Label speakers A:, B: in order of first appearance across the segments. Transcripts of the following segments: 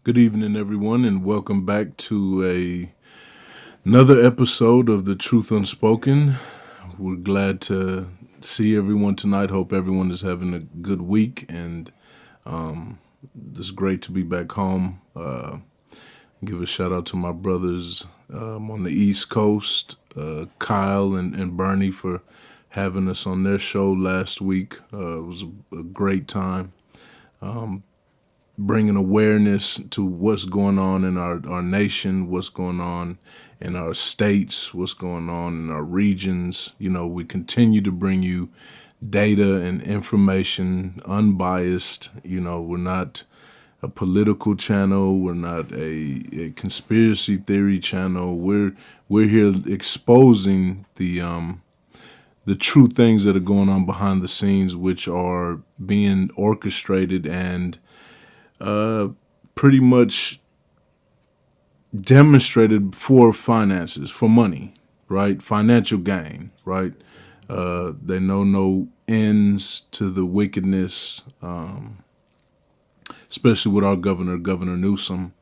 A: Good evening, everyone, and welcome back to another episode of The Truth Unspoken. We're glad to see everyone tonight. Hope everyone is having a good week, and it's great to be back home. Give a shout out to my brothers on the East Coast, Kyle and Bernie, for having us on their show last week. It was a great time. Bringing awareness to what's going on in our nation, what's going on in our states, what's going on in our regions. We continue to bring you data and information, unbiased. We're not a political channel. We're not a conspiracy theory channel. We're here exposing the true things that are going on behind the scenes, which are being orchestrated and pretty much demonstrated for finances, for money, right? Financial gain, right? They know no ends to the wickedness, especially with our Governor Newsom.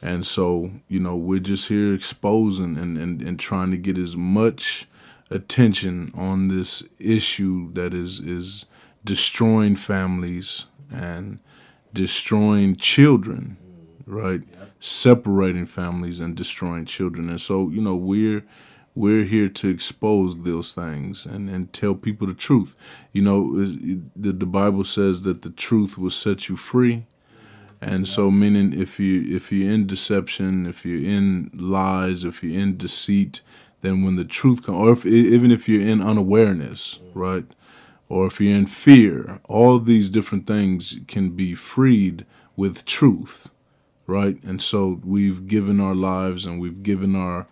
A: And so, we're just here exposing and trying to get as much attention on this issue that is destroying families and destroying children, right? Separating families and destroying children. And so, we're here to expose those things and tell people the truth. The Bible says that the truth will set you free. And so, meaning if you're in deception, if you're in lies, if you're in deceit, then when the truth comes, or even if you're in unawareness, right? Or if you're in fear, all these different things can be freed with truth, right? And so we've given our lives and we've given our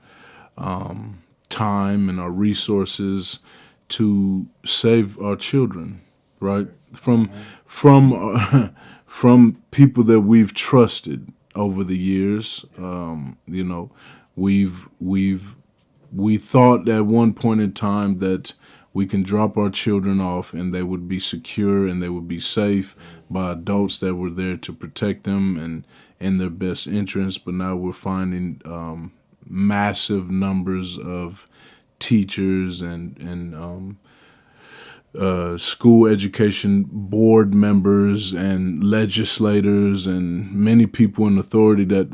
A: time and our resources to save our children, right? From people that we've trusted over the years. We thought at one point in time that we can drop our children off and they would be secure and they would be safe by adults that were there to protect them and in their best interest. But now we're finding massive numbers of teachers and school education board members and legislators and many people in authority that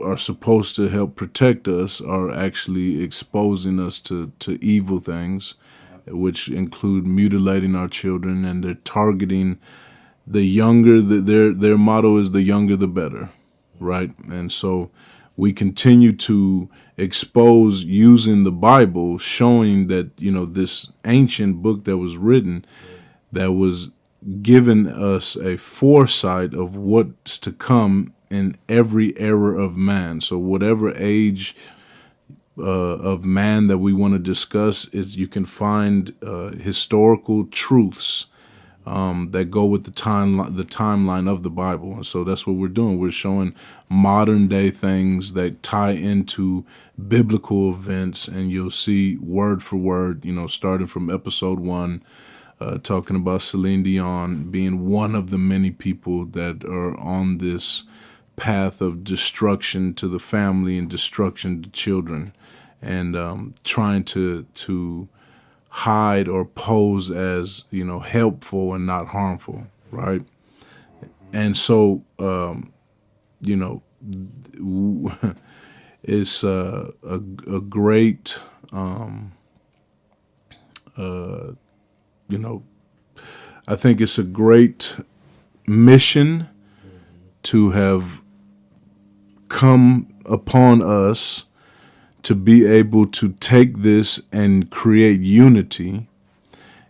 A: are supposed to help protect us are actually exposing us to evil things, which include mutilating our children, and they're targeting the younger. Their motto is the younger the better, right? And so we continue to expose using the Bible, showing that this ancient book that was written, that was given us a foresight of what's to come in every era of man. So whatever age of man that we want to discuss, is you can find historical truths that go with the timeline of the Bible. And so that's what we're doing. We're showing modern day things that tie into biblical events, and you'll see word for word, starting from episode 1, talking about Celine Dion being one of the many people that are on this path of destruction to the family and destruction to children, and trying to hide or pose as helpful and not harmful, right? And so it's a great I think it's a great mission to have come upon us, to be able to take this and create unity.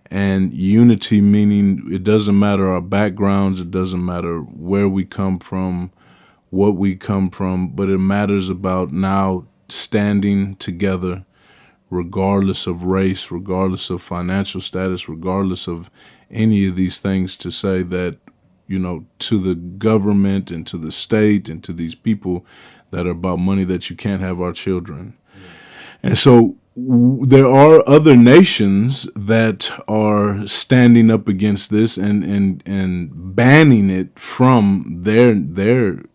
A: And unity meaning it doesn't matter our backgrounds, it doesn't matter where we come from, what we come from, but it matters about now standing together regardless of race, regardless of financial status, regardless of any of these things, to say that, to the government and to the state and to these people that are about money, that you can't have our children. And so there are other nations that are standing up against this and banning it from their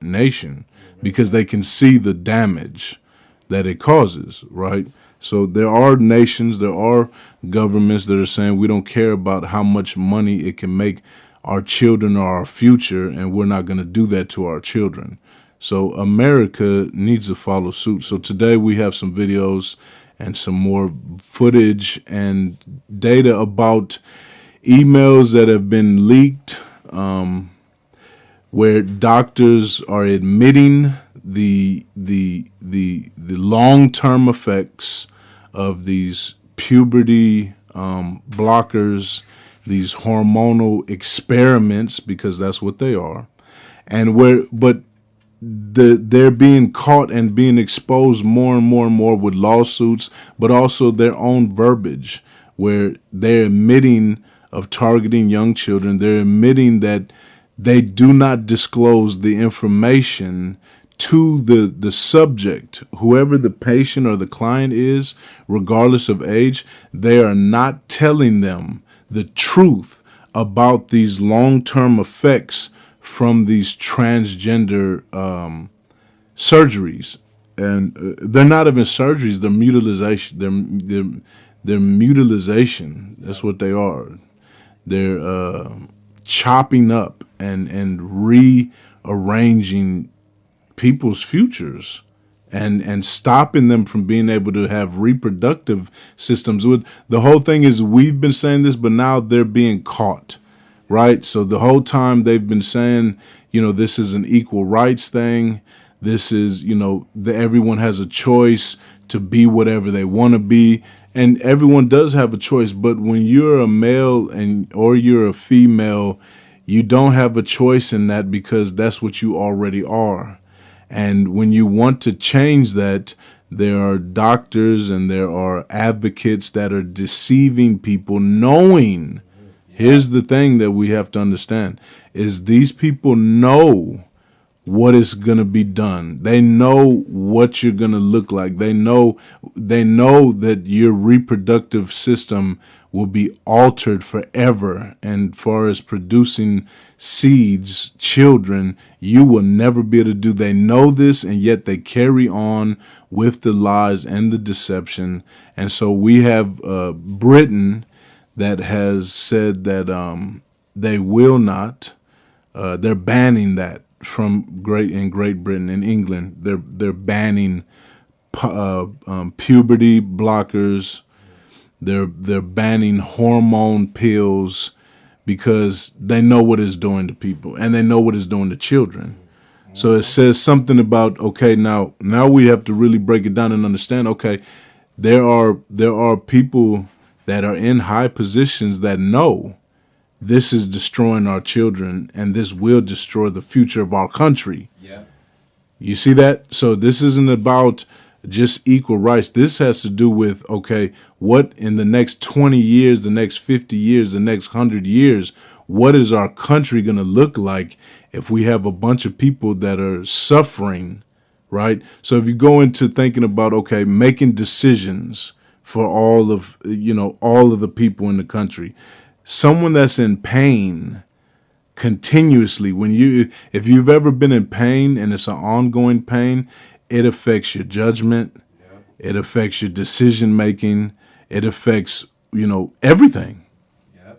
A: nation. because they can see the damage that it causes, right? So there are nations, there are governments that are saying we don't care about how much money it can make our children or our future, and we're not going to do that to our children. So America needs to follow suit. So today we have some videos and some more footage and data about emails that have been leaked, where doctors are admitting the long-term effects of these puberty blockers, these hormonal experiments, because that's what they are, and they're being caught and being exposed more and more and more with lawsuits, but also their own verbiage, where they're admitting of targeting young children. They're admitting that they do not disclose the information to the subject, whoever the patient or the client is, regardless of age. They are not telling them the truth about these long-term effects from these transgender surgeries. And they're not even surgeries, they're mutilization. They're mutilization. That's what they are. They're chopping up and rearranging people's futures and stopping them from being able to have reproductive systems. The whole thing is, we've been saying this, but now they're being caught, right? So the whole time they've been saying, this is an equal rights thing. This is, everyone has a choice to be whatever they want to be. And everyone does have a choice. But when you're a male or you're a female, you don't have a choice in that, because that's what you already are. And when you want to change that, there are doctors and there are advocates that are deceiving people, knowing. Here's the thing that we have to understand, is these people know what is going to be done. They know what you're going to look like. They know that your reproductive system will be altered forever. And far as producing seeds, children, you will never be able to do. They know this, and yet they carry on with the lies and the deception. And so we have Britain that has said that they will not. They're banning that from Great Britain and England. They're banning puberty blockers. They're banning hormone pills, because they know what it's doing to people, and they know what it's doing to children. So it says something about, okay, now we have to really break it down and understand, okay, there are people that are in high positions that know this is destroying our children, and this will destroy the future of our country. Yeah. You see that? So this isn't about just equal rights. This has to do with, okay, what in the next 20 years, the next 50 years, the next 100 years, what is our country going to look like if we have a bunch of people that are suffering, right? So if you go into thinking about, okay, making decisions for all of the people in the country, someone that's in pain continuously, if you've ever been in pain and it's an ongoing pain, it affects your judgment. It affects your decision making. It affects, everything.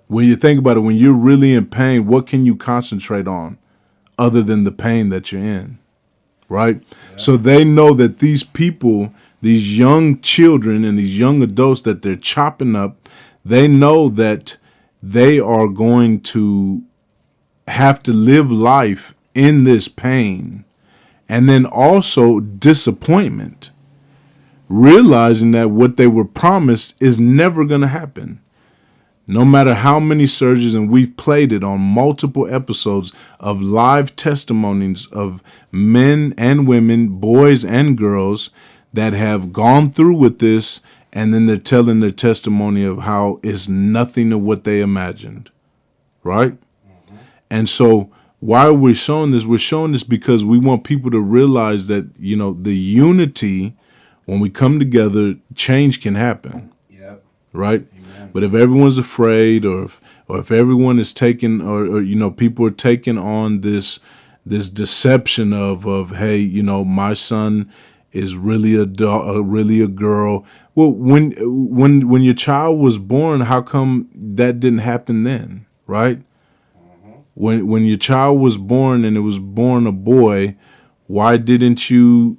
A: When you think about it, when you're really in pain, what can you concentrate on other than the pain that you're in, right? So they know that these people, these young children and these young adults that they're chopping up, they know that they are going to have to live life in this pain. And then also disappointment, realizing that what they were promised is never going to happen. No matter how many surgeries, and we've played it on multiple episodes of live testimonies of men and women, boys and girls that have gone through with this, and then they're telling their testimony of how it's nothing of what they imagined, right? Mm-hmm. And so why are we showing this? We're showing this because we want people to realize that, the unity, when we come together, change can happen. Yep. Right? Amen. But if everyone's afraid, or if everyone is taking, or people are taking on this this deception of hey, you know, my son is really really a girl. Well, when your child was born, how come that didn't happen then, right? When your child was born and it was born a boy, why didn't you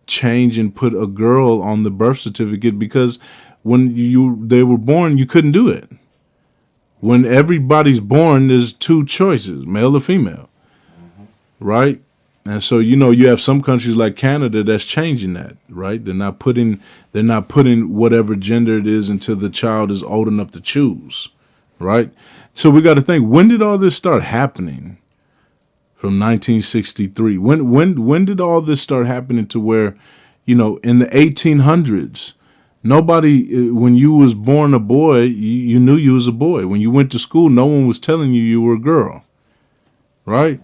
A: change and put a girl on the birth certificate? Because when they were born, you couldn't do it. When everybody's born, there's two choices, male or female, right? And so, you know, you have some countries like Canada that's changing that, right? They're not putting whatever gender it is until the child is old enough to choose, right? So we got to think, when did all this start happening? From 1963. When did all this start happening to where, you know, in the 1800s, nobody, when you was born a boy, you knew you was a boy. When you went to school, no one was telling you were a girl, right?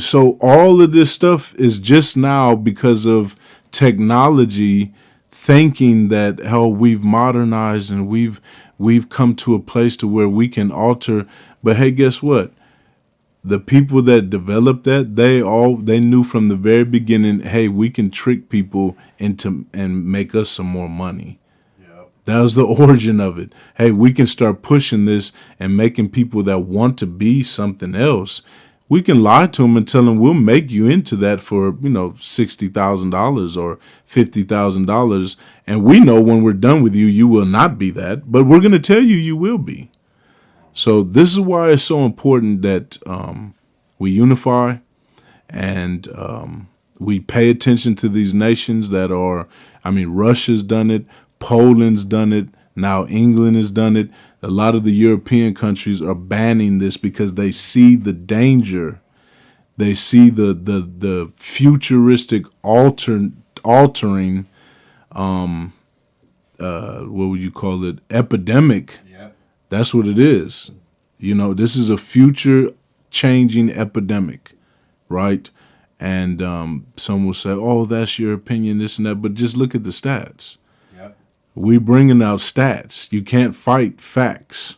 A: So all of this stuff is just now because of technology, thinking that we've modernized and we've come to a place to where we can alter. But hey, guess what? The people that developed that, they knew from the very beginning, hey, we can trick people into and make us some more money. Yep. That was the origin of it. Hey, we can start pushing this and making people that want to be something else. We can lie to them and tell them we'll make you into that for, you know, $60,000 or $50,000. And we know when we're done with you, you will not be that, but we're going to tell you will be. So this is why it's so important that we unify and we pay attention to these nations that are, I mean, Russia's done it, Poland's done it, now England has done it. A lot of the European countries are banning this because they see the danger. They see the futuristic altering, what would you call it, epidemic. That's what it is. You know, this is a future changing epidemic, right? And some will say, oh, that's your opinion, this and that. But just look at the stats. Yep. We bringing out stats. You can't fight facts,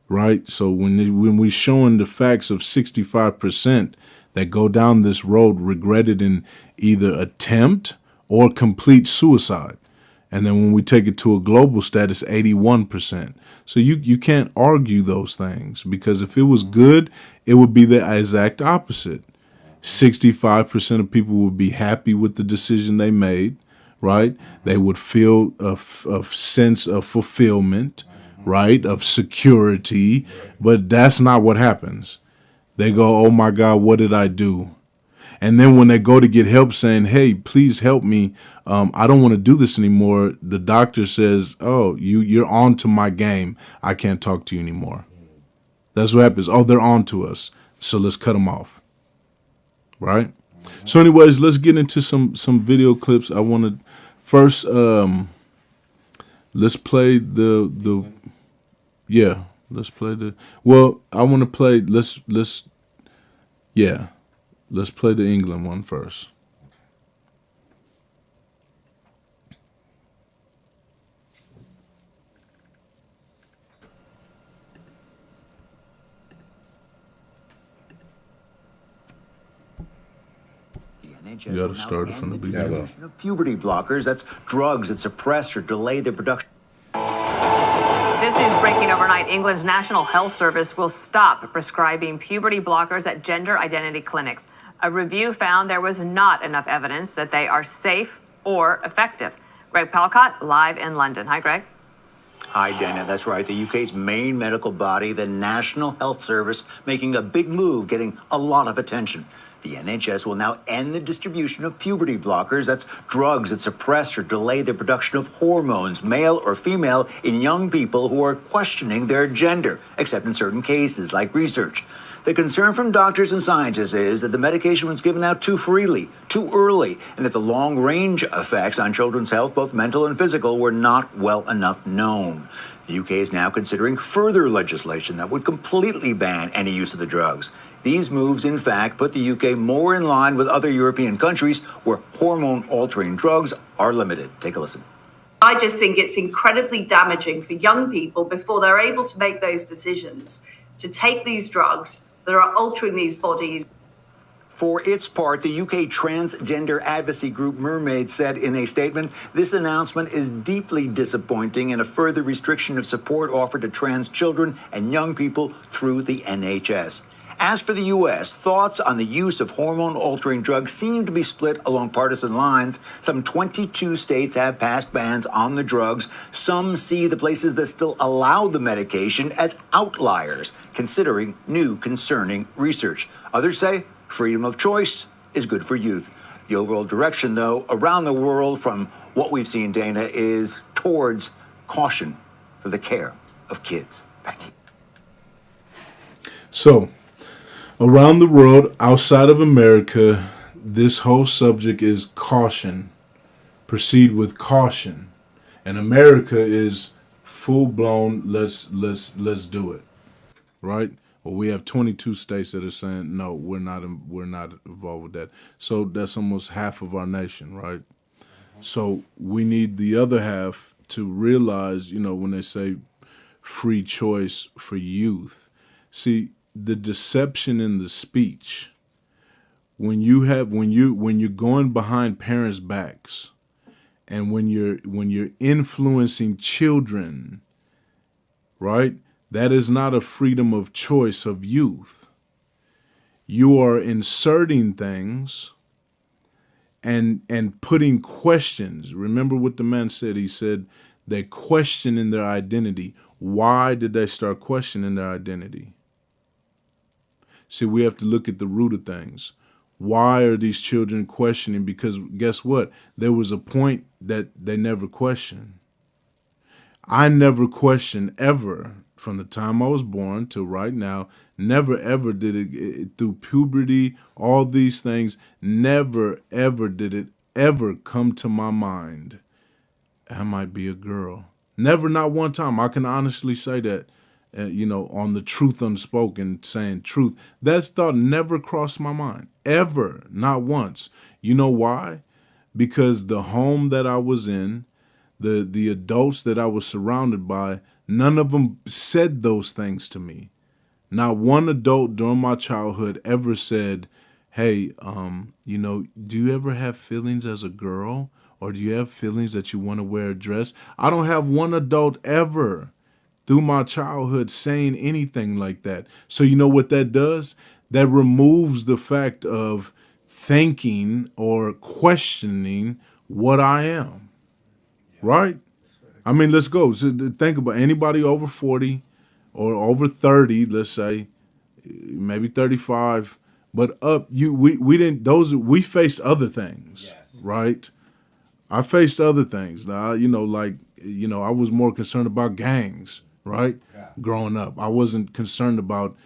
A: right? So when we showing the facts of 65% that go down this road regretted in either attempt or complete suicide. And then when we take it to a global stat, it's 81%. So you can't argue those things, because if it was good, it would be the exact opposite. 65% of people would be happy with the decision they made, right? They would feel a sense of fulfillment, right, of security. But that's not what happens. They go, oh, my God, what did I do? And then when they go to get help saying, hey, please help me, I don't want to do this anymore, the doctor says, oh, you're on to my game. I can't talk to you anymore. That's what happens. Oh, they're on to us, so let's cut them off. Right? So anyways, let's get into some video clips. I want to first, let's play I want to play, let's play the England one first. You got to start it from the beginning.
B: Of puberty blockers, that's drugs that suppress or delay the production.
C: This news breaking overnight. England's National Health Service will stop prescribing puberty blockers at gender identity clinics. A review found there was not enough evidence that they are safe or effective. Greg Palcott, live in London. Hi, Greg.
B: Hi, Dana. That's right. The UK's main medical body, the National Health Service, making a big move, getting a lot of attention. The NHS will now end the distribution of puberty blockers. That's drugs that suppress or delay the production of hormones, male or female, in young people who are questioning their gender, except in certain cases, like research. The concern from doctors and scientists is that the medication was given out too freely, too early, and that the long-range effects on children's health, both mental and physical, were not well enough known. The UK is now considering further legislation that would completely ban any use of the drugs. These moves, in fact, put the UK more in line with other European countries where hormone-altering drugs are limited. Take a listen.
D: I just think it's incredibly damaging for young people before they're able to make those decisions to take these drugs that are altering these bodies.
B: For its part, the UK transgender advocacy group Mermaid said in a statement, this announcement is deeply disappointing and a further restriction of support offered to trans children and young people through the NHS. As for the U.S., thoughts on the use of hormone-altering drugs seem to be split along partisan lines. Some 22 states have passed bans on the drugs. Some see the places that still allow the medication as outliers, considering new concerning research. Others say freedom of choice is good for youth. The overall direction, though, around the world from what we've seen, Dana, is towards caution for the care of kids. Back to you.
A: So, around the world, outside of America, this whole subject is caution. Proceed with caution. And America is full blown, let's do it. Right? Well, we have 22 states that are saying no, we're not involved with that. So that's almost half of our nation, right? So we need the other half to realize, when they say free choice for youth. See, the deception in the speech, when you're going behind parents' backs, and when you're influencing children, right? That is not a freedom of choice of youth. You are inserting things and putting questions. Remember what the man said? He said they're questioning their identity. Why did they start questioning their identity? See, we have to look at the root of things. Why are these children questioning? Because guess what? There was a point that they never questioned. I never questioned ever from the time I was born to right now. Never ever did it through puberty, all these things. Never ever did it ever come to my mind, I might be a girl. Never, not one time. I can honestly say that. On the truth unspoken, saying truth. That thought never crossed my mind, ever, not once. You know why? Because the home that I was in, the adults that I was surrounded by, none of them said those things to me. Not one adult during my childhood ever said, hey, do you ever have feelings as a girl? Or do you have feelings that you want to wear a dress? I don't have one adult ever through my childhood saying anything like that. So you know what that does? That removes the fact of thinking or questioning what I am, right? I mean, let's go. So think about anybody over 40 or over 30, let's say, maybe 35, but up, we faced other things, yes. Right? I faced other things. Now, I was more concerned about gangs. Right? Yeah. Growing up, I wasn't concerned about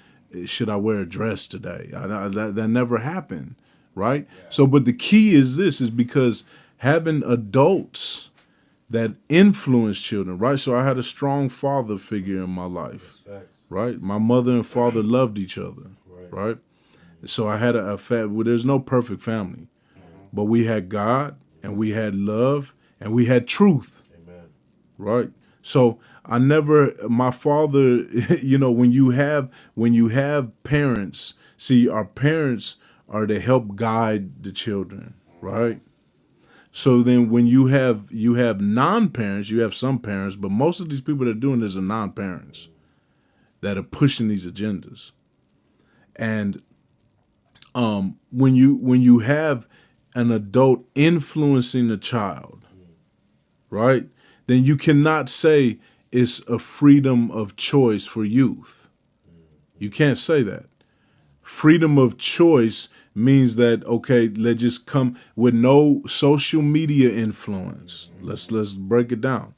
A: should I wear a dress today. That never happened, right? Yeah. So, but the key is this: is because having adults that influence children, right? So I had a strong father figure in my life, right? My mother and father loved each other, right? So I had a well, there's no perfect family, but we had God and we had love and we had truth, amen. Right? So my father, when you have parents, see, our parents are to help guide the children, right? So then when you have non-parents, you have some parents, but most of these people that are doing this are non-parents that are pushing these agendas. And when you have an adult influencing a child, right, then you cannot say it's a freedom of choice for youth. You can't say that. Freedom of choice means that, okay, let's just come with no social media influence. Let's break it down.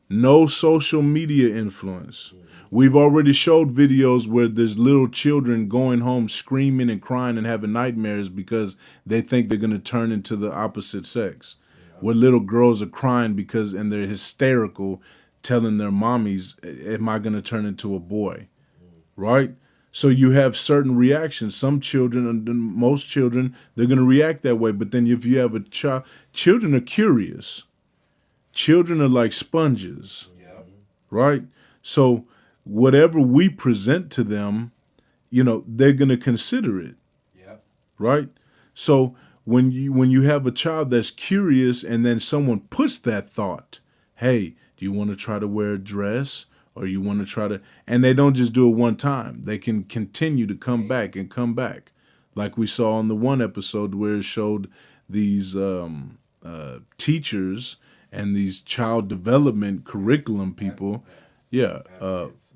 A: No social media influence. We've already showed videos where there's little children going home screaming and crying and having nightmares because they think they're going to turn into the opposite sex. Where little girls are crying and they're hysterical, telling their mommies, am I going to turn into a boy? Right? So you have certain reactions. Some children, and most children, they're going to react that way. But then if you have a child, children are curious. Children are like sponges, right? So whatever we present to them, they're going to consider it.
E: Yep.
A: Right? So when you have a child that's curious and then someone puts that thought, hey, do you want to try to wear a dress, or you want to try to, and they don't just do it one time. They can continue to come back and come back. Like we saw on the one episode where it showed these teachers and these child development curriculum people,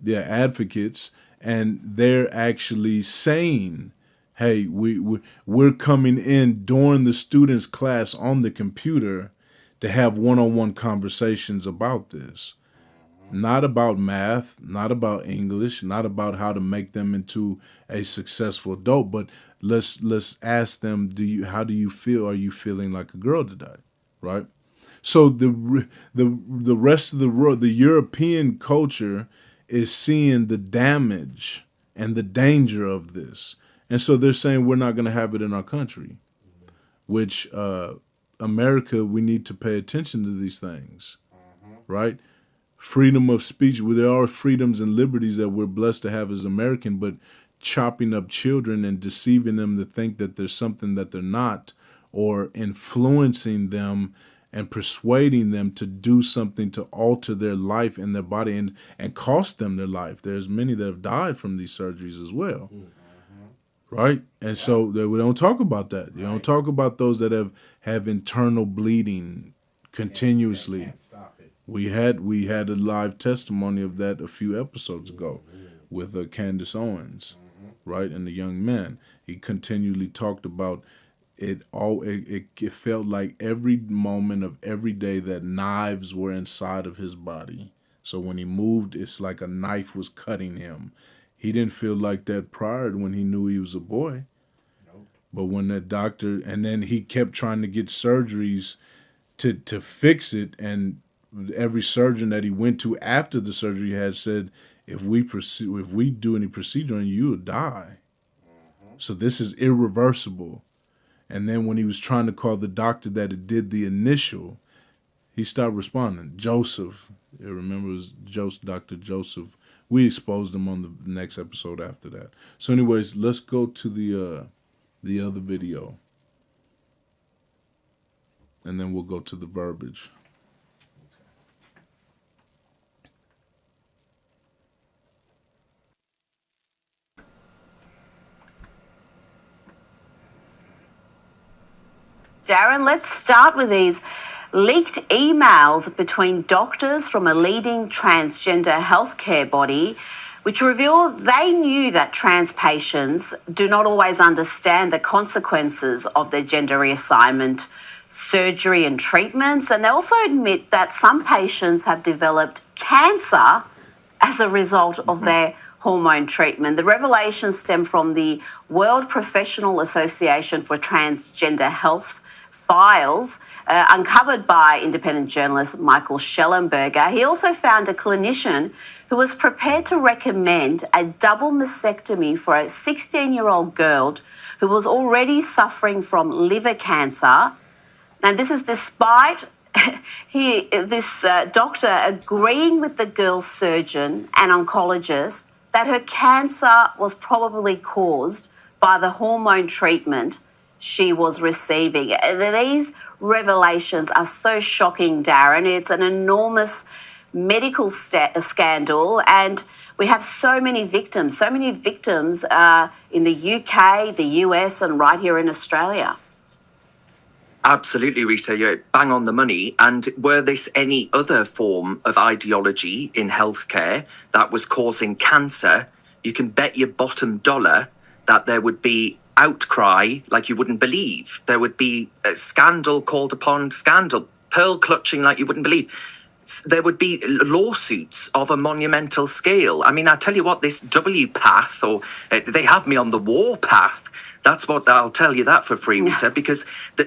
A: advocates, and they're actually saying, hey, we're coming in during the students' class on the computer to have one-on-one conversations about this. Not about math, not about English, not about how to make them into a successful adult, but let's ask them, how do you feel? Are you feeling like a girl today? Right? So the rest of the world, the European culture, is seeing the damage and the danger of this. And so they're saying we're not going to have it in our country, which America, we need to pay attention to these things, right? Freedom of speech, well, there are freedoms and liberties that we're blessed to have as American, but chopping up children and deceiving them to think that there's something that they're not, or influencing them and persuading them to do something to alter their life and their body and cost them their life. There's many that have died from these surgeries as well. Right? And so we don't talk about that. You don't talk about those that have internal bleeding continuously.
E: Can't stop it.
A: We had a live testimony of that a few episodes ago with Candace Owens, right? And the young man. He continually talked about it. It felt like every moment of every day that knives were inside of his body. So when he moved, it's like a knife was cutting him. He didn't feel like that prior to when he knew he was a boy.
E: Nope.
A: But when that doctor, and then he kept trying to get surgeries to fix it, and every surgeon that he went to after the surgery had said, if we do any procedure on you, you'll die. So this is irreversible. And then when he was trying to call the doctor that it did the initial, he stopped responding. Joseph, you remember it was Dr. Joseph. We exposed him on the next episode after that. So anyways, let's go to the other video. And then we'll go to the verbiage.
F: Darren, let's start with these leaked emails between doctors from a leading transgender healthcare body, which reveal they knew that trans patients do not always understand the consequences of their gender reassignment, surgery and treatments. And they also admit that some patients have developed cancer as a result of their hormone treatment. The revelations stem from the World Professional Association for Transgender Health files uncovered by independent journalist Michael Schellenberger. He also found a clinician who was prepared to recommend a double mastectomy for a 16-year-old girl who was already suffering from liver cancer. And this is despite this doctor agreeing with the girl's surgeon and oncologist that her cancer was probably caused by the hormone treatment she was receiving. These revelations are so shocking, Darren. It's an enormous medical scandal, and we have so many victims in the UK, the US, and right here in Australia.
G: Absolutely, Rita, you're bang on the money. And were this any other form of ideology in healthcare that was causing cancer, you can bet your bottom dollar that there would be outcry like you wouldn't believe. There would be a scandal called upon scandal, pearl clutching like you wouldn't believe. There would be lawsuits of a monumental scale. I mean, I tell you what, this W path, or they have me on the war path. That's what I'll tell you that for free, Rita, because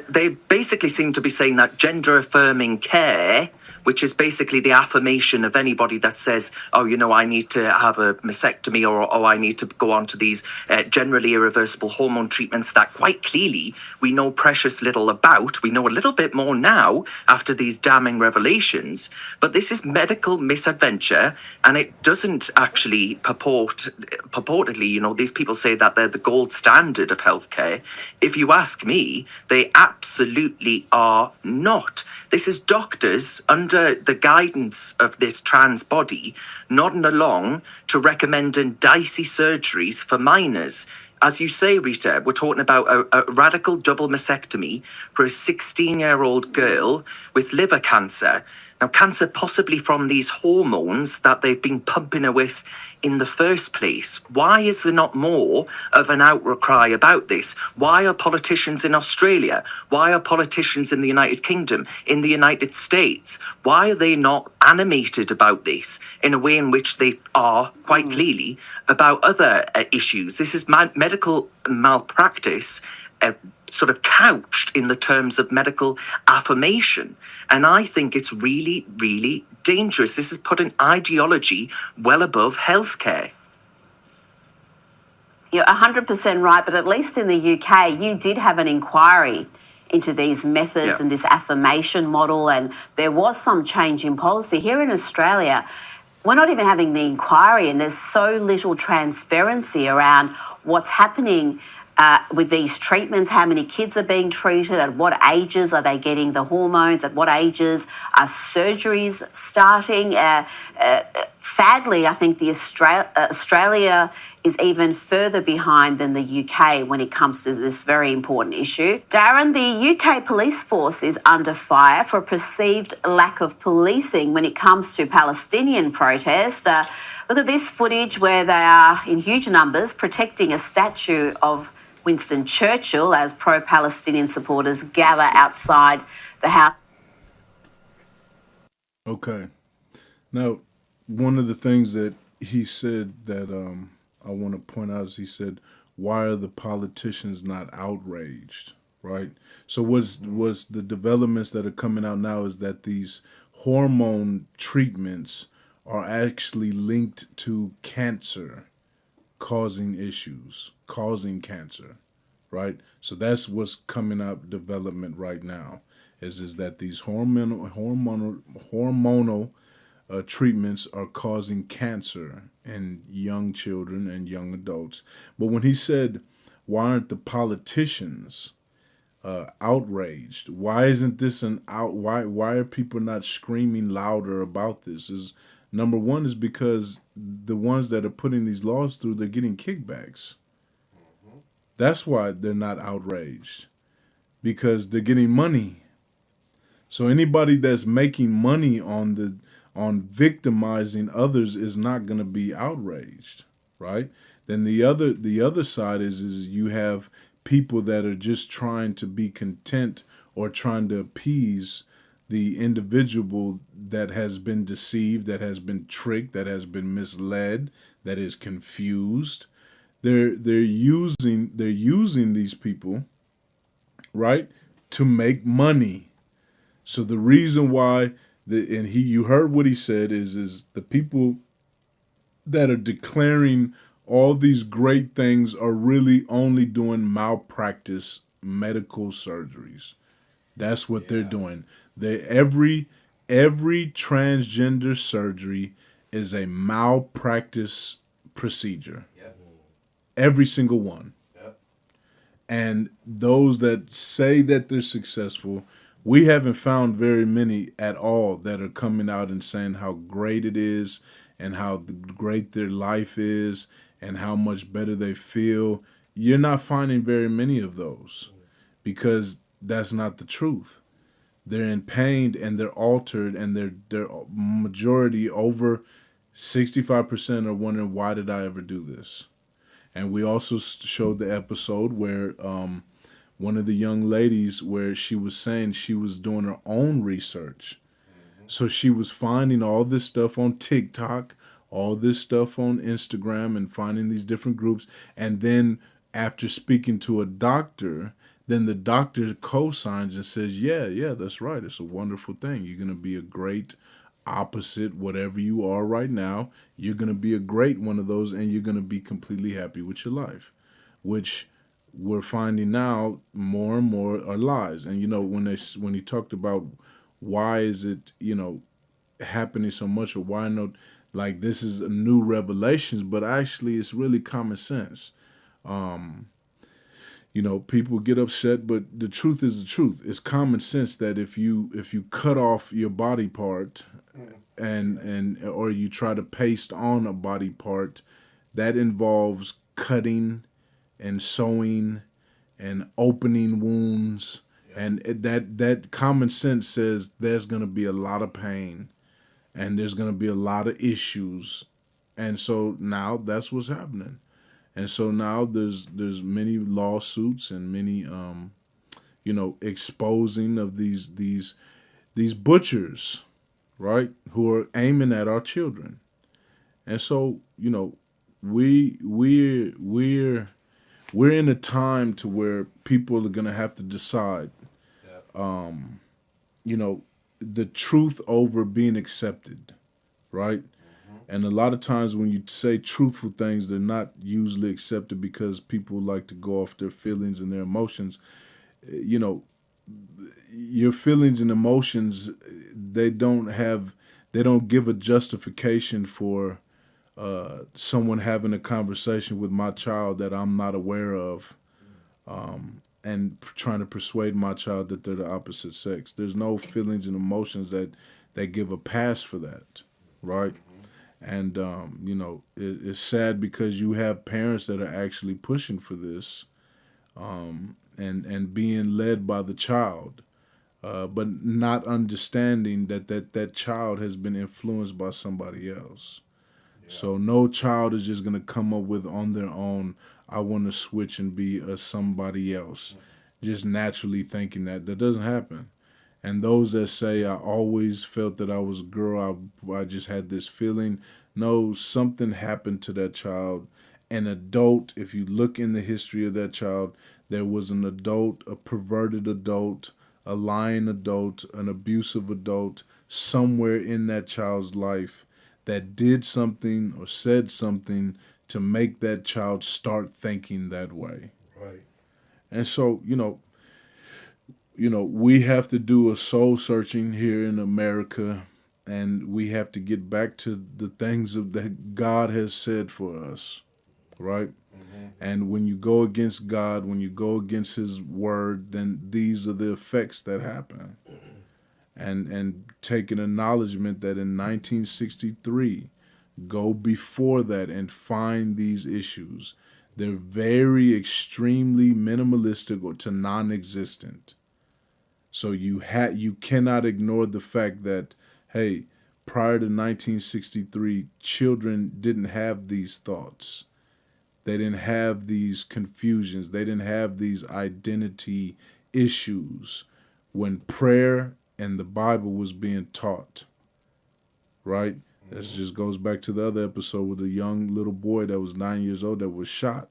G: they basically seem to be saying that gender-affirming care which is basically the affirmation of anybody that says, oh, you know, I need to have a mastectomy, or oh, I need to go on to these generally irreversible hormone treatments that quite clearly we know precious little about. We know a little bit more now after these damning revelations, but this is medical misadventure, and it doesn't actually purportedly, you know, these people say that they're the gold standard of healthcare. If you ask me, they absolutely are not. This is doctors under the guidance of this trans body nodding along to recommending dicey surgeries for minors. As you say, Rita, we're talking about a radical double mastectomy for a 16-year-old girl with liver cancer. Now, cancer possibly from these hormones that they've been pumping her with in the first place. Why is there not more of an outcry about this? Why are politicians in Australia? Why are politicians in the United Kingdom, in the United States? Why are they not animated about this in a way in which they are quite clearly about other issues? This is medical malpractice, sort of couched in the terms of medical affirmation. And I think it's really, really dangerous. This is putting ideology well above healthcare.
F: You're 100% right, but at least in the UK, you did have an inquiry into these methods and this affirmation model, and there was some change in policy. Here in Australia, we're not even having the inquiry, and there's so little transparency around what's happening with these treatments, how many kids are being treated, at what ages are they getting the hormones, at what ages are surgeries starting. Sadly, I think Australia is even further behind than the UK when it comes to this very important issue. Darren, the UK police force is under fire for a perceived lack of policing when it comes to Palestinian protests. Look at this footage where they are in huge numbers protecting a statue of Winston Churchill as pro-Palestinian supporters gather outside the house.
A: Okay. Now, one of the things that he said that I want to point out is he said, why are the politicians not outraged, right? So what's the developments that are coming out now is that these hormone treatments are actually linked to cancer causing issues, causing cancer, right? So that's what's coming up development right now is that these hormonal treatments are causing cancer in young children and young adults. But when he said, why aren't the politicians outraged? Why isn't this why are people not screaming louder about this? Is number one is because the ones that are putting these laws through, they're getting kickbacks. That's why they're not outraged, because they're getting money. So anybody that's making money on victimizing others is not going to be outraged, right? Then the other side is you have people that are just trying to be content or trying to appease the individual that has been deceived, that has been tricked, that has been misled, that is confused. They're using these people, right, to make money. So the reason why you heard what he said is the people that are declaring all these great things are really only doing malpractice medical surgeries. That's what they're doing. Every transgender surgery is a malpractice procedure. Yep. Every single one. Yep. And those that say that they're successful, we haven't found very many at all that are coming out and saying how great it is and how great their life is and how much better they feel. You're not finding very many of those because that's not the truth. They're in pain and they're altered, and their majority, over 65%, are wondering, why did I ever do this? And we also showed the episode where one of the young ladies, where she was saying she was doing her own research. So she was finding all this stuff on TikTok, all this stuff on Instagram, and finding these different groups. And then after speaking to a doctor, then the doctor co-signs and says, yeah, that's right. It's a wonderful thing. You're going to be a great opposite whatever you are right now. You're going to be a great one of those, and you're going to be completely happy with your life, which we're finding now more and more are lies. And when he talked about why is it happening so much, or why not, like this is a new revelations, but actually it's really common sense. People get upset, but the truth is the truth. It's common sense that if you cut off your body part and or you try to paste on a body part, that involves cutting and sewing and opening wounds, and that common sense says there's going to be a lot of pain and there's going to be a lot of issues, and so now that's what's happening. And so now there's many lawsuits and many exposing of these butchers, right, who are aiming at our children. And so we're in a time to where people are gonna have to decide, the truth over being accepted, right? And a lot of times when you say truthful things, they're not usually accepted because people like to go off their feelings and their emotions. Your feelings and emotions, they don't give a justification for someone having a conversation with my child that I'm not aware of, and trying to persuade my child that they're the opposite sex. There's no feelings and emotions that give a pass for that, right? And it's sad because you have parents that are actually pushing for this, and being led by the child, but not understanding that child has been influenced by somebody else. Yeah. So no child is just gonna come up with on their own, I want to switch and be a somebody else, just naturally thinking that doesn't happen. And those that say, I always felt that I was a girl, I just had this feeling. No, something happened to that child. An adult, if you look in the history of that child, there was an adult, a perverted adult, a lying adult, an abusive adult, somewhere in that child's life that did something or said something to make that child start thinking that way.
E: Right.
A: And so, we have to do a soul searching here in America, and we have to get back to the things that God has said for us, right? Mm-hmm. And when you go against God, when you go against His word, then these are the effects that happen. And take an acknowledgement that in 1963, go before that and find these issues. They're very extremely minimalistic or to non-existent. So you cannot ignore the fact that, hey, prior to 1963, children didn't have these thoughts. They didn't have these confusions. They didn't have these identity issues when prayer and the Bible was being taught, right? That just goes back to the other episode with the young little boy that was 9 years old that was shot.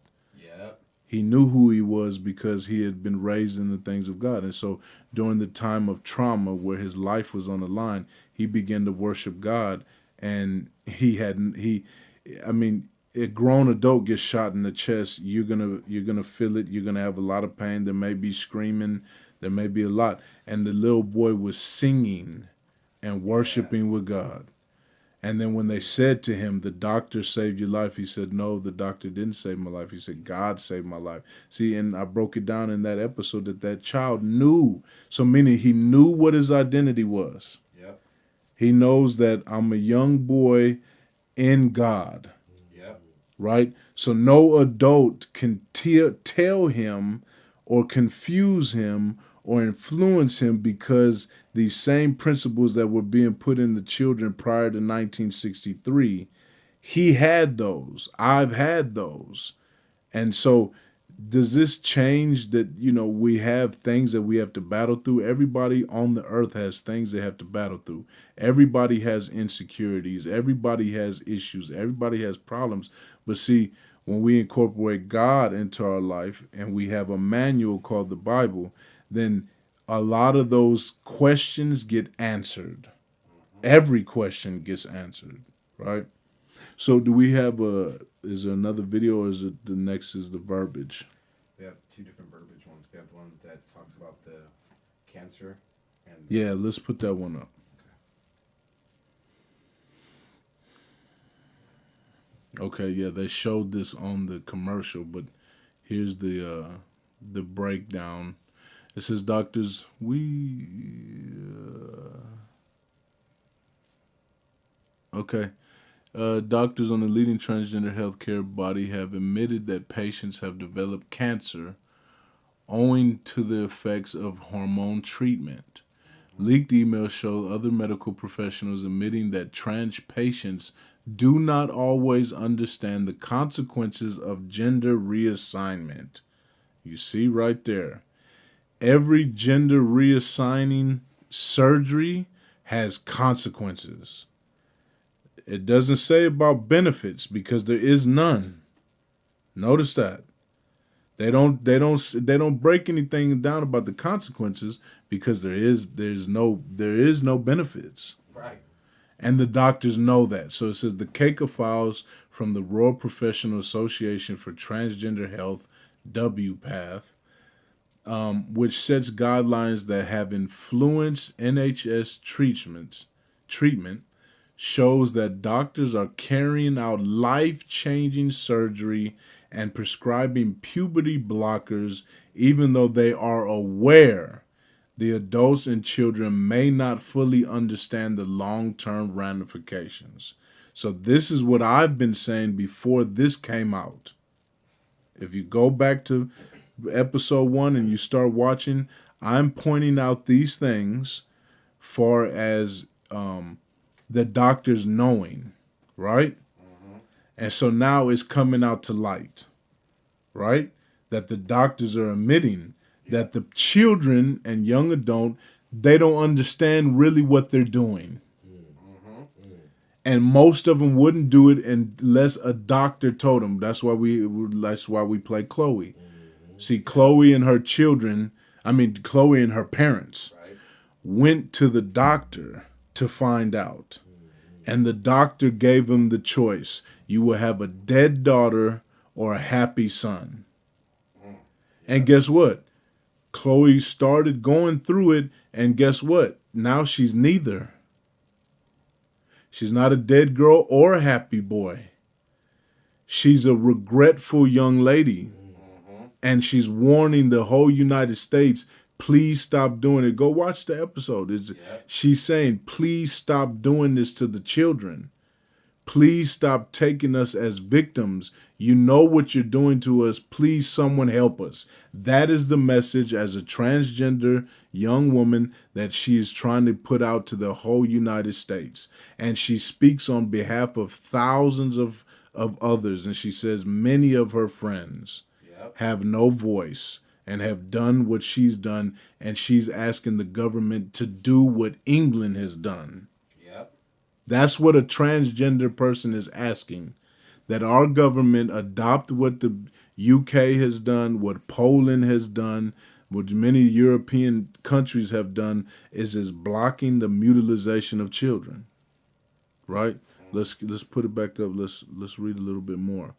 A: He knew who he was because he had been raised in the things of God. And so during the time of trauma where his life was on the line, he began to worship God. And a grown adult gets shot in the chest, you're gonna feel it, you're gonna have a lot of pain, there may be screaming, there may be a lot. And the little boy was singing and worshiping with God. And then when they said to him, the doctor saved your life, he said, no, the doctor didn't save my life. He said, God saved my life. See, and I broke it down in that episode that child knew. So meaning he knew what his identity was.
E: Yep.
A: He knows that I'm a young boy in God.
E: Yep.
A: Right? So no adult can tell him or confuse him or influence him, because these same principles that were being put in the children prior to 1963, he had those. I've had those. And so does this change that, we have things that we have to battle through? Everybody on the earth has things they have to battle through. Everybody has insecurities. Everybody has issues. Everybody has problems. But see, when we incorporate God into our life and we have a manual called the Bible, then a lot of those questions get answered. Every question gets answered, right? So do we have is there another video, or is it the next is the verbiage?
E: We have two different verbiage ones. We have one that talks about the cancer and
A: Yeah, let's put that one up. Okay, yeah, they showed this on the commercial, but here's the breakdown. It says, doctors, doctors on the leading transgender healthcare body have admitted that patients have developed cancer owing to the effects of hormone treatment. Leaked emails show other medical professionals admitting that trans patients do not always understand the consequences of gender reassignment. You see right there. Every gender reassigning surgery has consequences. It doesn't say about benefits because there is none. Notice that. They don't break anything down about the consequences because there is no benefits.
E: right.
A: And the doctors know that. So it says the CACA files from the Royal Professional Association for Transgender Health, WPATH, which sets guidelines that have influenced NHS treatment, shows that doctors are carrying out life-changing surgery and prescribing puberty blockers even though they are aware the adults and children may not fully understand the long-term ramifications. So this is what I've been saying before this came out. If you go back to episode 1 and you start watching, I'm pointing out these things far as the doctors knowing, right? And so now it's coming out to light, right? That the doctors are admitting that the children and young adult, they don't understand really what they're doing. And most of them wouldn't do it unless a doctor told them. That's why we play Chloe. See, Chloe and her parents went to the doctor to find out. And the doctor gave them the choice. You will have a dead daughter or a happy son. And guess what? Chloe started going through it, and guess what? Now she's neither. She's not a dead girl or a happy boy. She's a regretful young lady. And she's warning the whole United States, please stop doing it. Go watch the episode. She's saying, please stop doing this to the children. Please stop taking us as victims. You know what you're doing to us. Please, someone help us. That is the message as a transgender young woman that she is trying to put out to the whole United States. And she speaks on behalf of thousands of others. And she says many of her friends have no voice and have done what she's done. And she's asking the government to do what England has done. That's what a transgender person is asking, that our government adopt what the UK has done, what Poland has done, what many European countries have done, is blocking the mutilization of children. Right? Let's put it back up. Let's read a little bit more.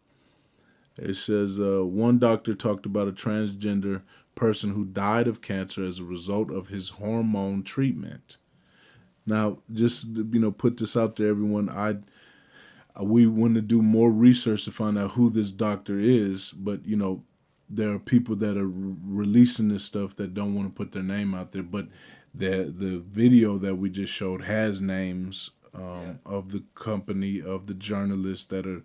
A: It says one doctor talked about a transgender person who died of cancer as a result of his hormone treatment. Now, just put this out there, everyone. We want to do more research to find out who this doctor is, but there are people that are releasing this stuff that don't want to put their name out there. But the video that we just showed has names of the company, of the journalists that are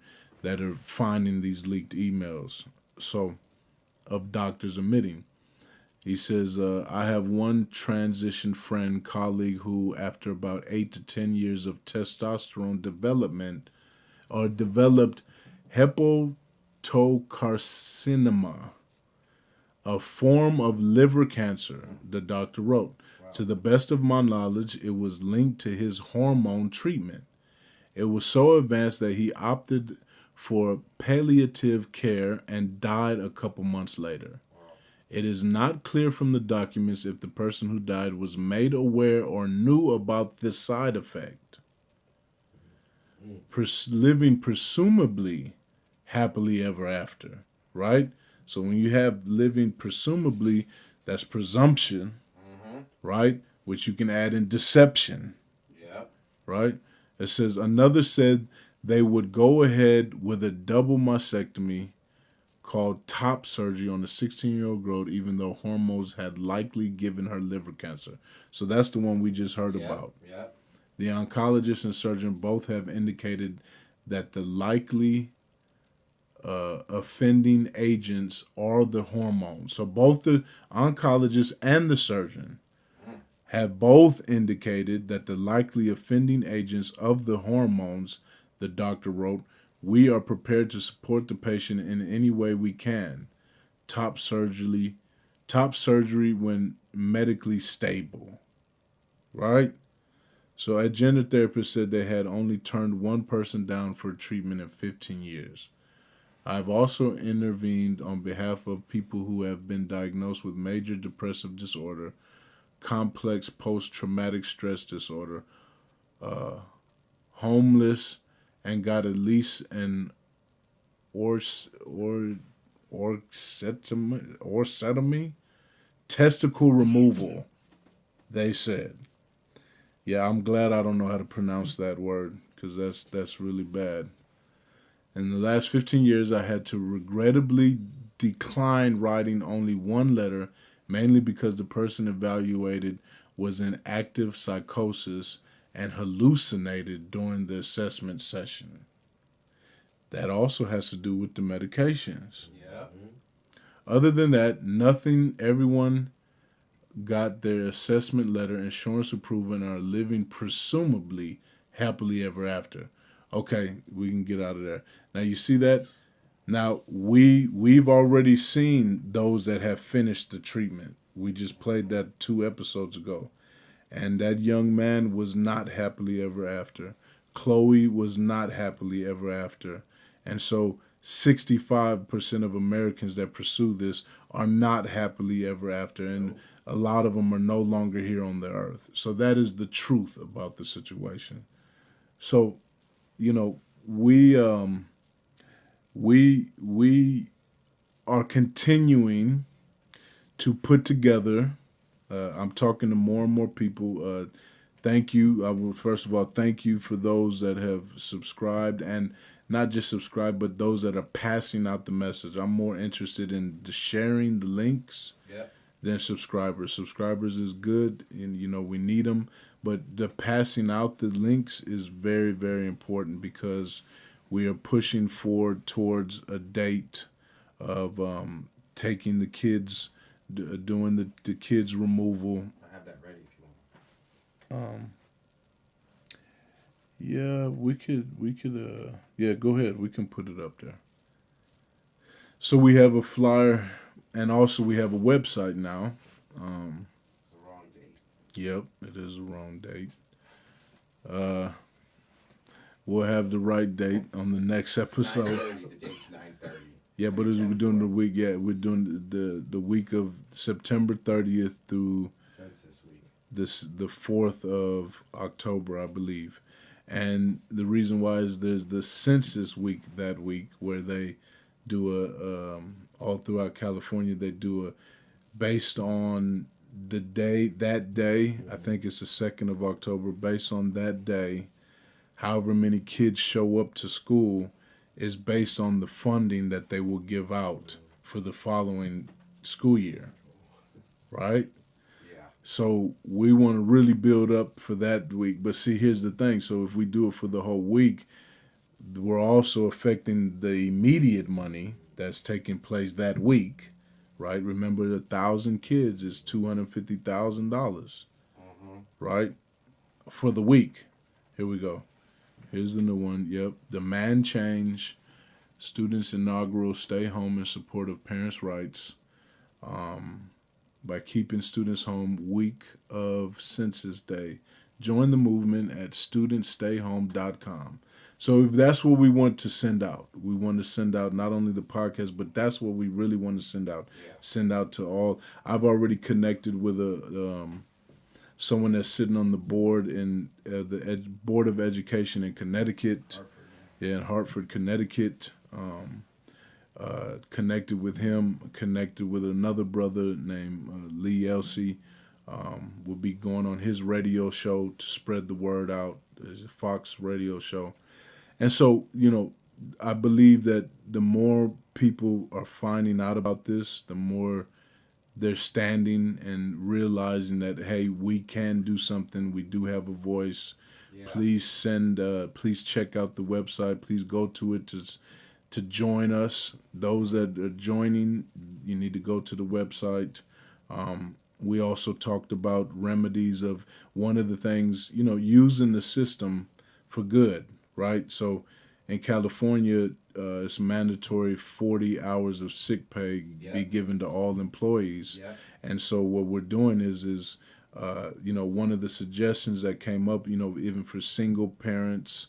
A: finding these leaked emails. So, of doctors admitting. He says, I have one transition friend, colleague who, after about 8 to 10 years of testosterone development, developed hepatocarcinoma, a form of liver cancer, the doctor wrote. Wow. To the best of my knowledge, it was linked to his hormone treatment. It was so advanced that he opted for palliative care and died a couple months later. It is not clear from the documents if the person who died was made aware or knew about this side effect. Living presumably happily ever after, right? So when you have living presumably, that's presumption, right? Which you can add in deception, right? It says another said they would go ahead with a double mastectomy called top surgery on the 16-year-old girl, even though hormones had likely given her liver cancer. So that's the one we just heard about. The oncologist and surgeon both have indicated that the likely offending agents are the hormones. So both the oncologist and the surgeon have both indicated that the likely offending agents of the hormones, the doctor wrote, we are prepared to support the patient in any way we can. Top surgery when medically stable. Right? So a gender therapist said they had only turned one person down for treatment in 15 years. I've also intervened on behalf of people who have been diagnosed with major depressive disorder, complex post-traumatic stress disorder, homeless, and got at least an orsettomy, testicle removal, they said. Yeah, I'm glad I don't know how to pronounce that word because that's really bad. In the last 15 years, I had to regrettably decline writing only one letter, mainly because the person evaluated was in active psychosis and hallucinated during the assessment session. That also has to do with the medications. Other than that, nothing. Everyone got their assessment letter, insurance approval, and are living presumably happily ever after. Okay, we can get out of there. Now you see that? Now we've already seen those that have finished the treatment. We just played that 2 episodes ago. And that young man was not happily ever after. Chloe was not happily ever after. And so 65% of Americans that pursue this are not happily ever after. And a lot of them are no longer here on the earth. So that is the truth about the situation. So, you know, we are continuing to put together. I'm talking to more and more people. Thank you. I will first of all thank you for those that have subscribed, and not just subscribed, but those that are passing out the message. I'm more interested in the sharing the links than subscribers. Subscribers is good, and you know we need them, but the passing out the links is very, very important because we are pushing forward towards a date of taking the kids, doing the kids removal.
E: I have that ready if you want.
A: Yeah, we could, yeah, go ahead. We can put it up there. So we have a flyer, and also we have a website now.
E: It's the wrong date.
A: Yep, it is the wrong date. We'll have the right date on the next episode.
E: 9:30. The date's 9:30.
A: Yeah, but we're doing the week. Yeah, we're doing the week of September 30th through
E: Census week.
A: the 4th of October, I believe. And the reason why is there's the census week that week where they do all throughout California, they do based on the day, that day, I think it's the 2nd of October, based on that day, however many kids show up to school is based on the funding that they will give out for the following school year, right?
E: Yeah.
A: So we want to really build up for that week. But see, here's the thing. So if we do it for the whole week, we're also affecting the immediate money that's taking place that week, right? Remember, 1,000 kids is $250,000, right? For the week. Here we go. Here's the new one. Yep. Demand change. Students' inaugural stay home in support of parents' rights. By keeping students home week of Census Day, Join the movement at studentstayhome.com. So if that's what we want to send out, we want to send out not only the podcast, but that's what we really want to send out. Yeah. Send out to all. I've already connected with someone that's sitting on the board in the Board of Education in Connecticut. Hartford, yeah, in Hartford, Connecticut. Connected with him. Connected with another brother named Lee Elsey. Will be going on his radio show to spread the word out. It's a Fox radio show. And so, I believe that the more people are finding out about this, the more they're standing and realizing that, hey, we can do something. We do have a voice. Yeah. Please check out the website. Please go to it to join us. Those that are joining, you need to go to the website. We also talked about remedies of one of the things, using the system for good. Right, so in California, it's mandatory 40 hours of sick pay be given to all employees, and so what we're doing is one of the suggestions that came up, even for single parents,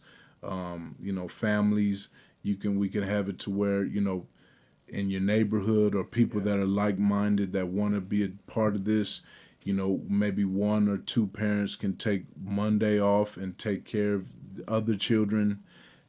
A: families, we can have it to where in your neighborhood or people that are like-minded that want to be a part of this. Maybe one or two parents can take Monday off and take care of the other children,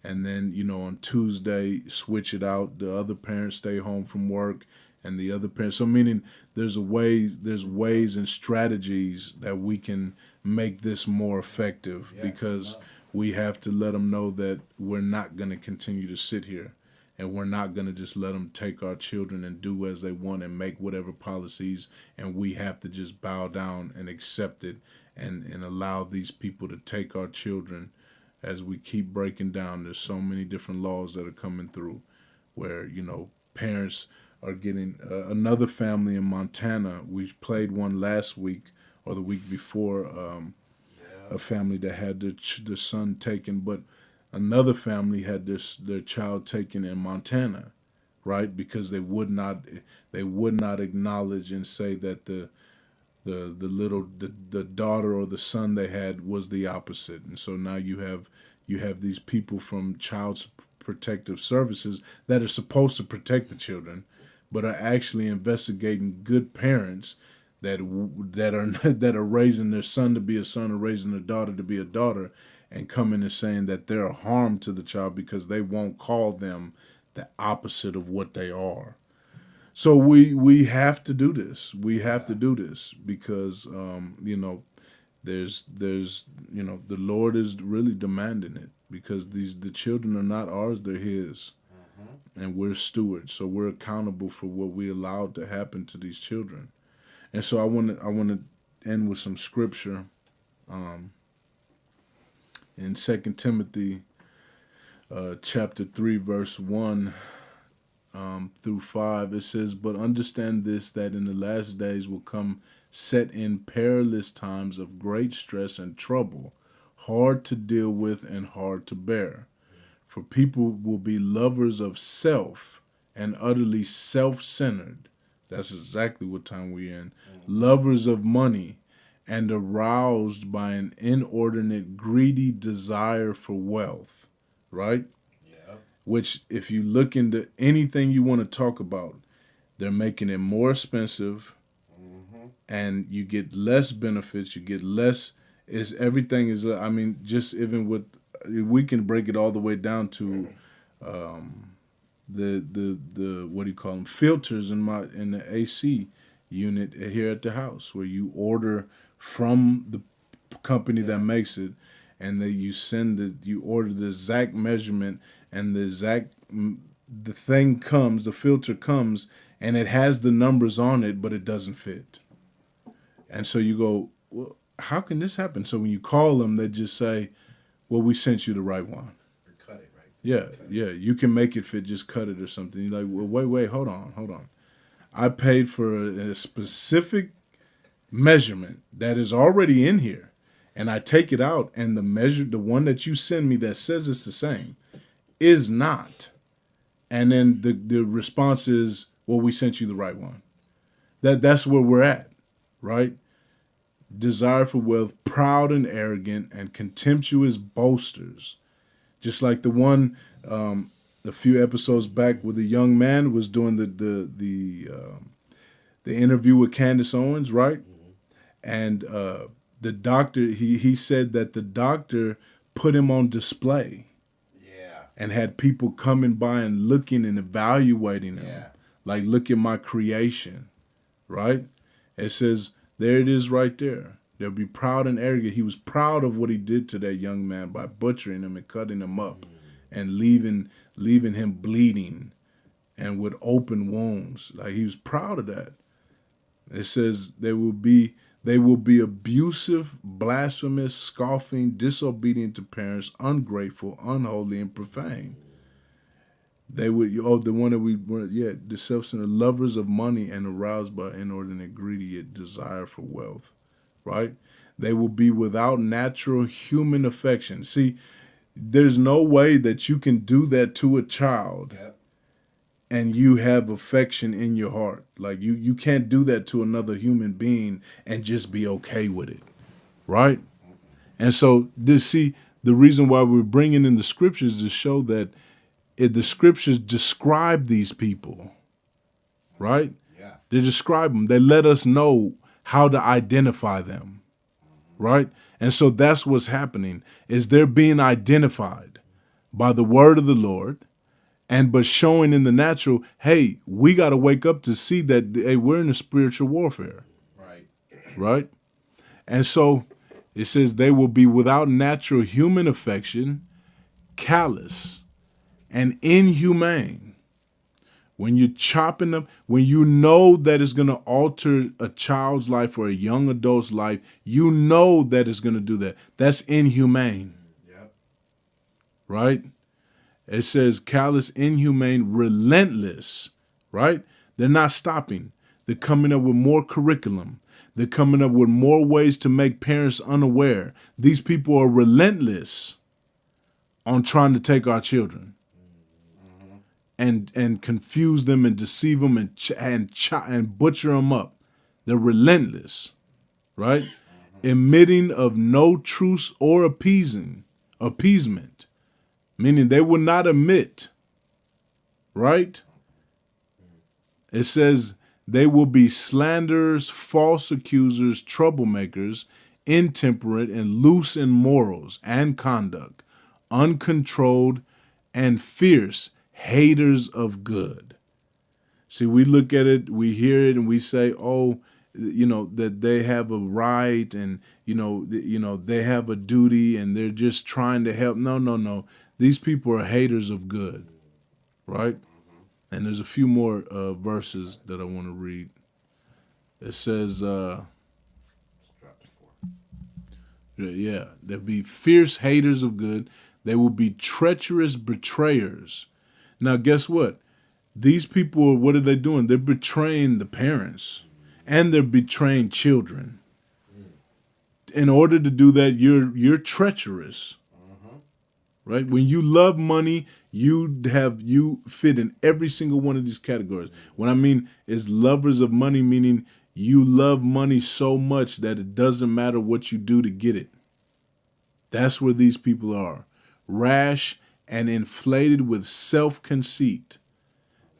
A: and then on Tuesday switch it out. The other parents stay home from work, and the other parents. So meaning there's ways and strategies that we can make this more effective, because we have to let them know that we're not going to continue to sit here. And we're not going to just let them take our children and do as they want and make whatever policies, and we have to just bow down and accept it and allow these people to take our children. As we keep breaking down, there's so many different laws that are coming through where, parents are getting another family in Montana. We played one last week or the week before, a family that had their son taken, but another family had their child taken in Montana, right? Because they would not acknowledge and say that the daughter or the son they had was the opposite. And so now you have these people from Child Protective Services that are supposed to protect the children, but are actually investigating good parents that are raising their son to be a son or raising their daughter to be a daughter, and coming and saying that they're a harm to the child because they won't call them the opposite of what they are. So we have to do this. We have to do this because there's the Lord is really demanding it, because the children are not ours, they're His, and we're stewards. So we're accountable for what we allowed to happen to these children. And so I want to end with some scripture. In 2 Timothy chapter 3, verse 1 through 5, it says, "But understand this, that in the last days will come set in perilous times of great stress and trouble, hard to deal with and hard to bear. For people will be lovers of self and utterly self-centered." That's exactly what time we're in. "Lovers of money, and aroused by an inordinate, greedy desire for wealth," right? Yeah. Which, if you look into anything you want to talk about, they're making it more expensive, and you get less benefits, you get less, everything is, just even with, we can break it all the way down to the what do you call them, filters in the AC unit here at the house, where you order from the company that makes it, and then you order the exact measurement, and the thing comes, the filter comes, and it has the numbers on it, but it doesn't fit. And so you go, well, how can this happen? So when you call them, they just say, well, we sent you the right one.
E: Or cut it, right?
A: Yeah, you can make it fit, just cut it or something. You're like, well, wait, hold on. I paid for a specific measurement that is already in here, and I take it out, and the one that you send me that says it's the same is not. And then the response is, well, we sent you the right one. That's where we're at, right? desire for wealth, proud and arrogant, and contemptuous boasters. Just like the one a few episodes back where the young man was doing the interview with Candace Owens, right? And the doctor, he said that the doctor put him on display.
E: Yeah.
A: And had people coming by and looking and evaluating him.
E: Yeah.
A: Like, look at my creation, right? It says, there it is right there. They'll be proud and arrogant. He was proud of what he did to that young man by butchering him and cutting him up and leaving him bleeding and with open wounds. Like, he was proud of that. It says they will be abusive, blasphemous, scoffing, disobedient to parents, ungrateful, unholy, and profane. They would, the one that we were, the self-centered, lovers of money and aroused by inordinate greedy desire for wealth, right? They will be without natural human affection. See, there's no way that you can do that to a child.
E: Yep.
A: And you have affection in your heart. Like, you can't do that to another human being and just be okay with it, right? And so, the reason why we're bringing in the scriptures to show that the scriptures describe these people, right?
E: Yeah.
A: They describe them. They let us know how to identify them, right? And so that's what's happening, is they're being identified by the word of the Lord. But showing in the natural, hey, we got to wake up to see that, hey, we're in a spiritual warfare.
E: Right.
A: Right? And so it says they will be without natural human affection, callous, and inhumane. When you're chopping them, when you know that it's going to alter a child's life or a young adult's life, you know that it's going to do that. That's inhumane.
E: Yep.
A: Right? It says callous, inhumane, relentless, right? They're not stopping. They're coming up with more curriculum. They're coming up with more ways to make parents unaware. These people are relentless on trying to take our children and confuse them and deceive them and butcher them up. They're relentless, right? Emitting of no truce or appeasement. Meaning they will not admit, right? It says they will be slanderers, false accusers, troublemakers, intemperate, and loose in morals and conduct, uncontrolled and fierce, haters of good. See, we look at it, we hear it, and we say, oh, that they have a right and, they have a duty and they're just trying to help. No. These people are haters of good, right? And there's a few more verses that I want to read. It says, there'll be fierce haters of good. They will be treacherous betrayers. Now, guess what? These people, what are they doing? They're betraying the parents and they're betraying children. In order to do that, you're treacherous. Right? When you love money, you fit in every single one of these categories. What I mean is lovers of money, meaning you love money so much that it doesn't matter what you do to get it. That's where these people are. Rash and inflated with self-conceit.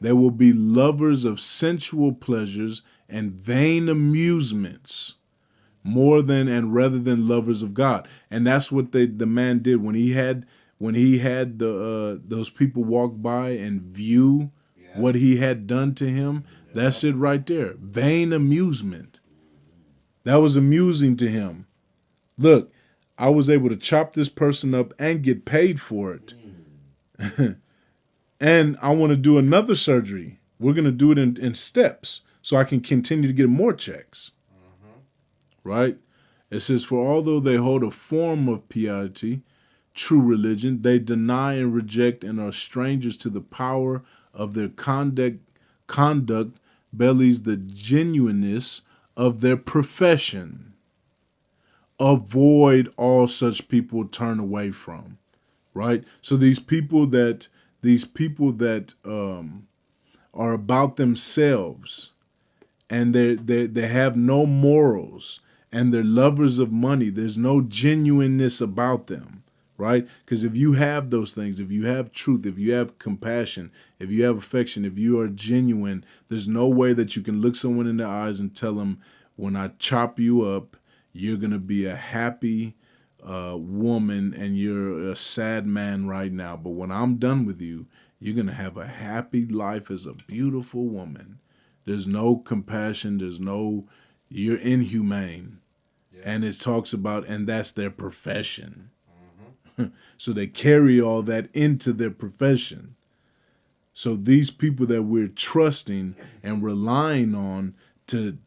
A: They will be lovers of sensual pleasures and vain amusements more than and rather than lovers of God. And that's what the man did when he had those people walk by and view what he had done to him. That's it right there. Vain amusement. That was amusing to him. Look, I was able to chop this person up and get paid for it. And I want to do another surgery. We're going to do it in steps so I can continue to get more checks. Right? It says, for although they hold a form of piety, true religion, they deny and reject and are strangers to the power of their conduct bellies the genuineness of their profession. Avoid all such people, turn away from, right? So these people that are about themselves and they have no morals and they're lovers of money. There's no genuineness about them, right? Because if you have those things, if you have truth, if you have compassion, if you have affection, if you are genuine, there's no way that you can look someone in the eyes and tell them, when I chop you up, you're going to be a happy woman and you're a sad man right now. But when I'm done with you, you're going to have a happy life as a beautiful woman. There's no compassion. You're inhumane. Yeah. And it talks about, and that's their profession. So they carry all that into their profession. So these people that we're trusting and relying on to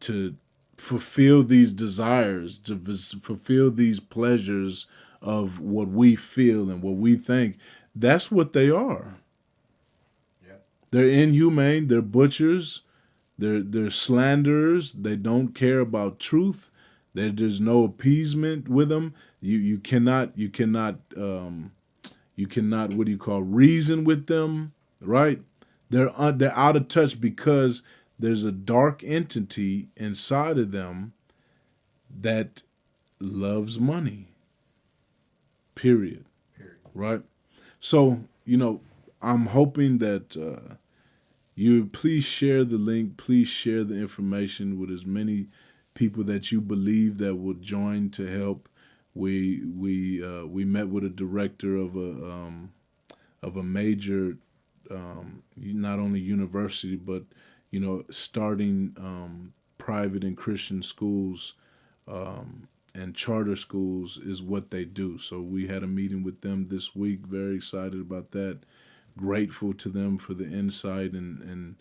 A: fulfill these desires, to fulfill these pleasures of what we feel and what we think, that's what they are. Yep. They're inhumane, they're butchers, they're slanderers, they don't care about truth, there's no appeasement with them. You cannot reason with them, right? They're out of touch because there's a dark entity inside of them that loves money. Period. Right? So, I'm hoping that you please share the link, please share the information with as many people that you believe that will join to help. We met with a director of a major not only university but starting private and Christian schools and charter schools is what they do. So we had a meeting with them this week. Very excited about that. Grateful to them for the insight, and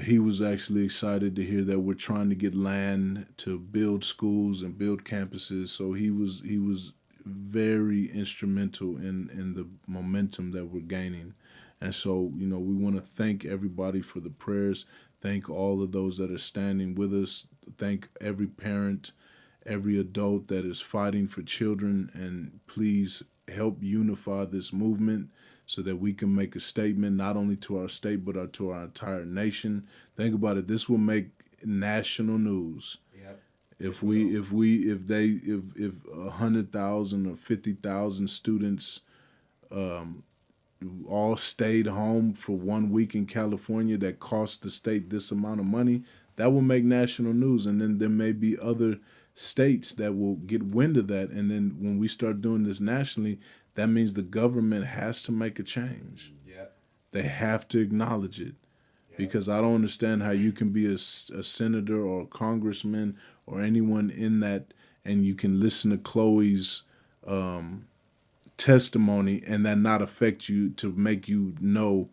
A: he was actually excited to hear that we're trying to get land to build schools and build campuses. So he was very instrumental in the momentum that we're gaining. And so, we want to thank everybody for the prayers. Thank all of those that are standing with us. Thank every parent, every adult that is fighting for children. And please help unify this movement so that we can make a statement, not only to our state, but to our entire nation. Think about it. This will make national news. Yep. If 100,000 or 50,000 students all stayed home for 1 week in California that cost the state this amount of money, that will make national news. And then there may be other states that will get wind of that. And then when we start doing this nationally, that means the government has to make a change. Yeah. They have to acknowledge it. Yeah. Because I don't understand how you can be a senator or a congressman or anyone in that, and you can listen to Chloe's testimony and that not affect you to make you know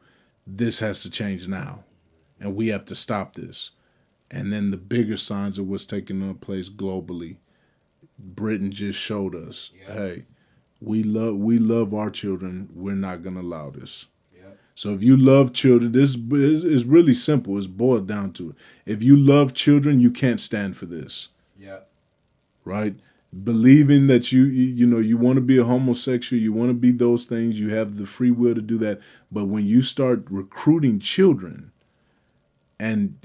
A: this has to change now and we have to stop this. And then the bigger signs of what's taking place globally. Britain just showed us, hey, we love our children. We're not going to allow this. Yep. So if you love children, this is really simple. It's boiled down to it. If you love children, you can't stand for this. Yep. Right? Believing that you want to be a homosexual, you want to be those things, you have the free will to do that. But when you start recruiting children and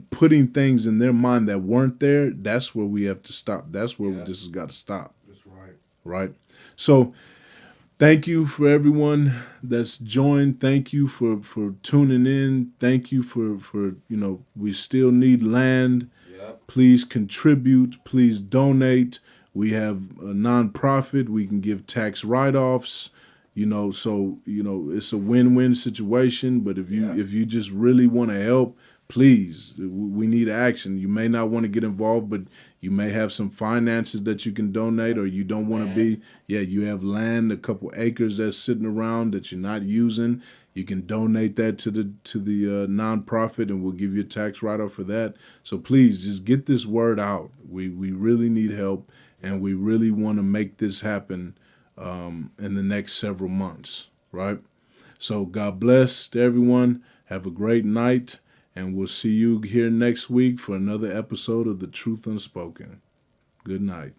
A: putting things in their mind that weren't there, that's where we have to stop. That's where this has got to stop. That's right. Right? So thank you for everyone that's joined. Thank you for tuning in. Thank you for we still need land. Yep. Please contribute. Please donate. We have a nonprofit. We can give tax write-offs. So it's a win-win situation. But if you just really want to help, please, we need action. You may not want to get involved, but you may have some finances that you can donate, or you don't want to be. Yeah, you have land, a couple acres that's sitting around that you're not using. You can donate that to the nonprofit, and we'll give you a tax write-off for that. So please, just get this word out. We really need help, and we really want to make this happen in the next several months, right? So God bless to everyone. Have a great night. And we'll see you here next week for another episode of The Truth Unspoken. Good night.